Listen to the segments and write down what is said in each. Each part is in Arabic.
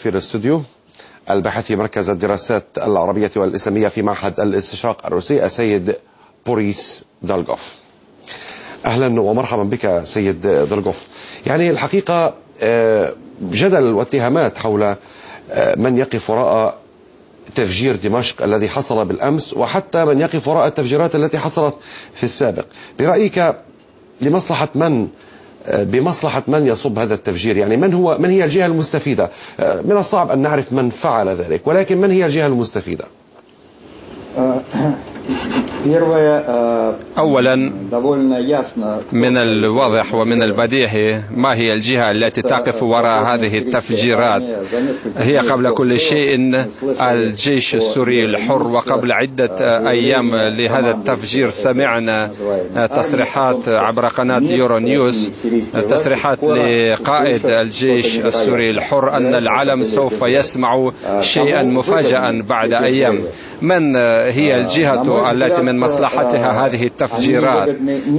في الاستوديو الباحث في مركز الدراسات العربية والإسلامية في معهد الاستشراق الروسي السيد بوريس دولغوف. أهلا ومرحبا بك سيد دولغوف. يعني الحقيقة جدل واتهامات حول من يقف وراء تفجير دمشق الذي حصل بالأمس، وحتى من يقف وراء التفجيرات التي حصلت في السابق. برأيك بمصلحة من يصب هذا التفجير؟ يعني من هي الجهة المستفيدة؟ من الصعب أن نعرف من فعل ذلك، ولكن من هي الجهة المستفيدة؟ أولا، من الواضح ومن البديهي ما هي الجهة التي تقف وراء هذه التفجيرات. هي قبل كل شيء الجيش السوري الحر، وقبل عدة أيام لهذا التفجير سمعنا تصريحات عبر قناة يورو نيوز، تصريحات لقائد الجيش السوري الحر أن العالم سوف يسمع شيئا مفاجئا بعد أيام. من هي الجهة التي من مصلحتها هذه التفجيرات؟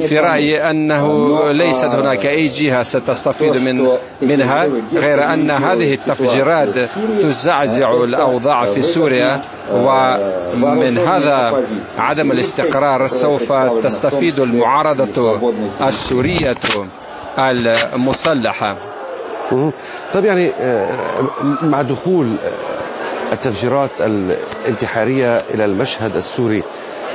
في رأيي أنه ليست هناك أي جهة ستستفيد منها، غير أن هذه التفجيرات تزعزع الأوضاع في سوريا، ومن هذا عدم الاستقرار سوف تستفيد المعارضة السورية المسلحة. طيب، يعني مع دخول التفجيرات الانتحارية إلى المشهد السوري،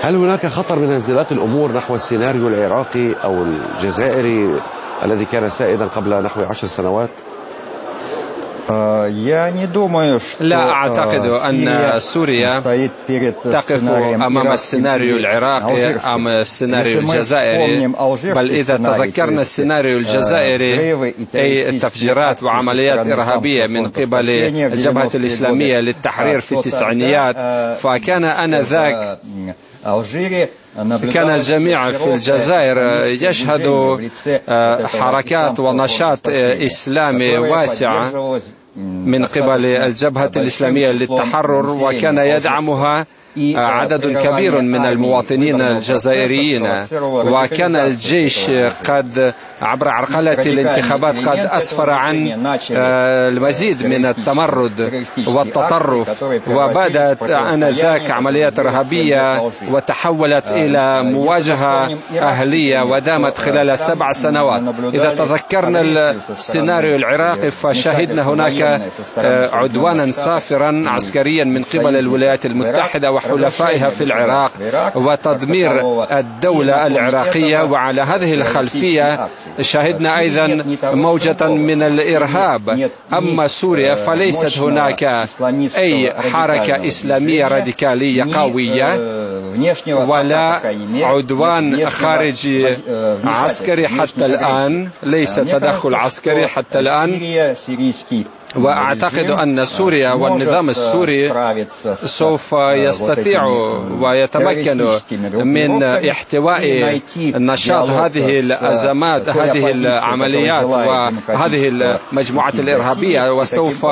هل هناك خطر من انزلاق الأمور نحو السيناريو العراقي أو الجزائري الذي كان سائدا قبل نحو 10 سنوات؟ لا أعتقد أن سوريا تقف أمام السيناريو العراقي أم السيناريو الجزائري، بل إذا تذكرنا السيناريو الجزائري أي التفجيرات وعمليات إرهابية من قبل الجبهة الإسلامية للتحرير في التسعينيات، فكان آنذاك كان الجميع في الجزائر يشهد حركات ونشاط إسلامي واسع من قبل الجبهة الإسلامية للتحرر، وكان يدعمها عدد كبير من المواطنين الجزائريين، وكان الجيش قد عبر عرقلة الانتخابات قد أسفر عن المزيد من التمرد والتطرف، وبدأت آنذاك عمليات إرهابية وتحولت إلى مواجهة أهلية ودامت خلال 7 سنوات. إذا تذكرنا السيناريو العراقي فشهدنا هناك عدوانا صافرا عسكريا من قبل الولايات المتحدة وحلفائها في العراق وتدمير الدولة العراقية، وعلى هذه الخلفية شهدنا أيضا موجة من الإرهاب. أما سوريا فليست هناك أي حركة إسلامية راديكالية قوية ولا عدوان خارجي عسكري حتى الآن، ليس تدخل عسكري حتى الآن. وأعتقد أن سوريا والنظام السوري سوف يستطيع ويتمكن من احتواء نشاط هذه الأزمات، هذه العمليات وهذه المجموعات الإرهابية، وسوف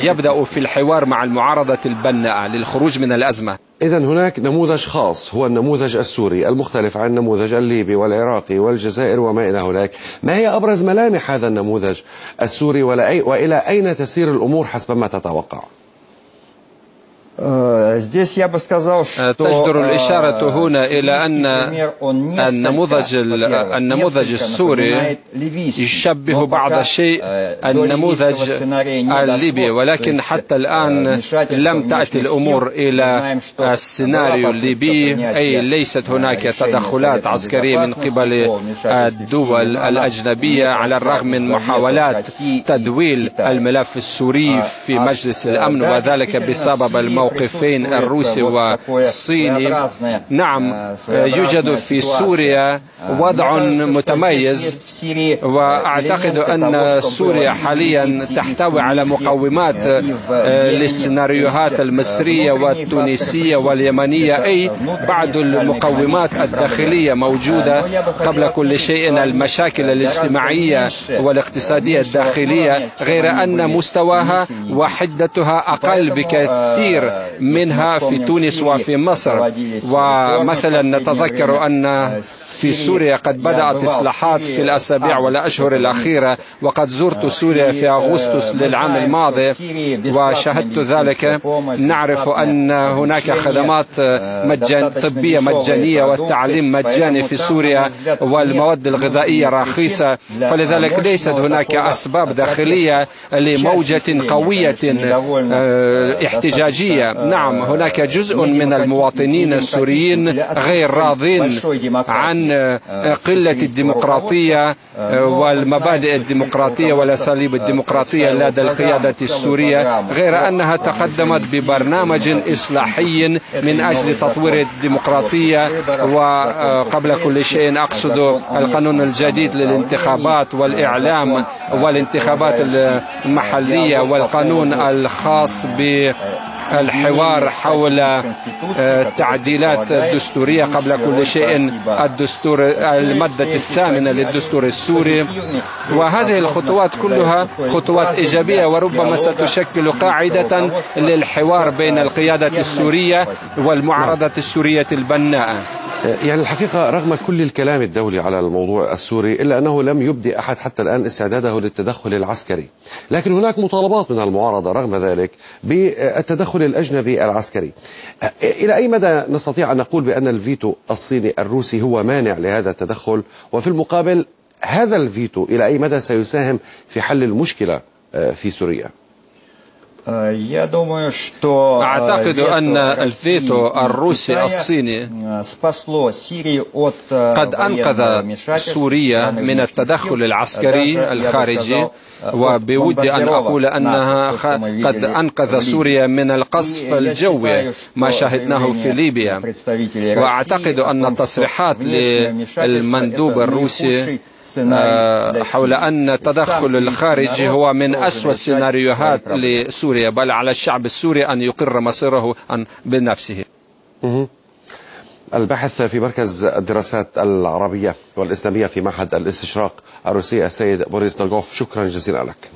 يبدأ في الحوار مع المعارضة البناءة للخروج من الأزمة. إذن هناك نموذج خاص هو النموذج السوري المختلف عن النموذج الليبي والعراقي والجزائر وما إلى هناك. ما هي أبرز ملامح هذا النموذج السوري وإلى أين تسير الأمور حسب ما تتوقع؟ تجدر الإشارة هنا إلى أن النموذج السوري يشبه بعض الشيء النموذج الليبي، ولكن حتى الآن لم تأتي الأمور إلى السيناريو الليبي، أي ليست هناك تدخلات عسكرية من قبل الدول الأجنبية، على الرغم من محاولات تدويل الملف السوري في مجلس الأمن، وذلك بسبب الموقفين الروسي والصيني. نعم، يوجد في سوريا وضع متميز، وأعتقد أن سوريا حاليا تحتوي على مقومات للسيناريوهات المصرية والتونسية واليمنية، أي بعض المقومات الداخلية موجودة. قبل كل شيء المشاكل الاجتماعية والاقتصادية الداخلية، غير أن مستواها وحدتها أقل بكثير من منها في تونس وفي مصر. ومثلا نتذكر أن في سوريا قد بدأت إصلاحات في الأسابيع والأشهر الأخيرة، وقد زرت سوريا في أغسطس للعام الماضي وشاهدت ذلك. نعرف أن هناك خدمات طبية مجانية والتعليم مجاني في سوريا والمواد الغذائية رخيصة، فلذلك ليست هناك أسباب داخلية لموجة قوية احتجاجية. نعم، هناك جزء من المواطنين السوريين غير راضين عن قلة الديمقراطية والمبادئ الديمقراطية والأساليب الديمقراطية لدى القيادة السورية، غير أنها تقدمت ببرنامج إصلاحي من أجل تطوير الديمقراطية. وقبل كل شيء أقصد القانون الجديد للانتخابات والإعلام والانتخابات المحلية، والقانون الخاص بالحوار حول التعديلات الدستورية. قبل كل شيء الدستور، المادة 8 للدستور السوري. وهذه الخطوات كلها خطوات إيجابية، وربما ستشكل قاعدة للحوار بين القيادة السورية والمعارضة السورية البناءة. يعني الحقيقة رغم كل الكلام الدولي على الموضوع السوري، إلا أنه لم يبدي أحد حتى الآن استعداده للتدخل العسكري، لكن هناك مطالبات من المعارضة رغم ذلك بالتدخل الأجنبي العسكري. إلى أي مدى نستطيع أن نقول بأن الفيتو الصيني الروسي هو مانع لهذا التدخل، وفي المقابل هذا الفيتو إلى أي مدى سيساهم في حل المشكلة في سوريا؟ أعتقد أن الفيتو الروسي الصيني قد أنقذ سوريا من التدخل العسكري الخارجي، وبودي أن أقول أنها قد أنقذ سوريا من القصف الجوي ما شاهدناه في ليبيا. وأعتقد أن التصريحات للمندوب الروسي حول أن التدخل الخارجي هو من أسوأ السيناريوهات لسوريا، بل على الشعب السوري أن يقر مصيره بنفسه. الباحث في مركز الدراسات العربية والإسلامية في معهد الاستشراق الروسي السيد بوريس دولغوف، شكرا جزيلا لك.